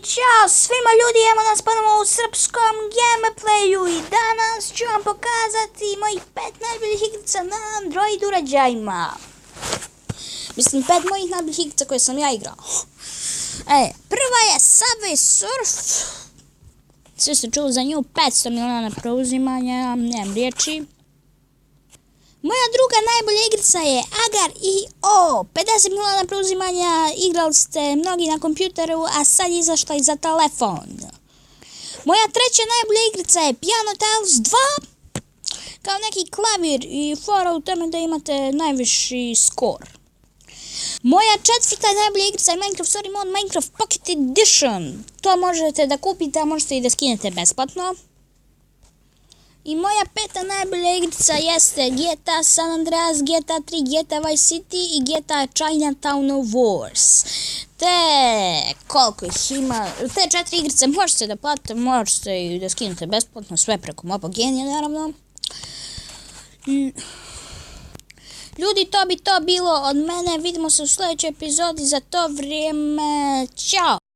Ćao svima ljudi, evo nas ponovo u srpskom gameplayu i danas ću vam pokazati mojih 5 najboljih igrica na Android uređajima. Mislim 5 mojih najboljih igrica koje sam ja igrao. Prva je Subway Surf. Svi ste čuli za nju, 500 miliona preuzimanja, nemam riječi. Moja druga najbolja igrica je Agar.io, 50 miliona preuzimanja, igrali ste mnogi na kompjuteru, a sad je izašla i za telefon. Moja treća najbolja igrica je Piano Tiles 2, kao neki klavir i fora u tome da imate najviši skor. Moja četvrta najbolja igrica je Minecraft Story Mode Minecraft Pocket Edition. To možete da kupite, a možete i da skinete besplatno. I moja peta najbolja igrica jeste GTA San Andreas, GTA 3, GTA Vice City i GTA Chinatown Wars. Koliko ih ima, te 4 igrice možete da platite, možete i da skinete besplatno, sve preko Mobogenija naravno. Ljudi, to bi to bilo od mene, vidimo se u sljedećoj epizodi, za to vrijeme, ćao!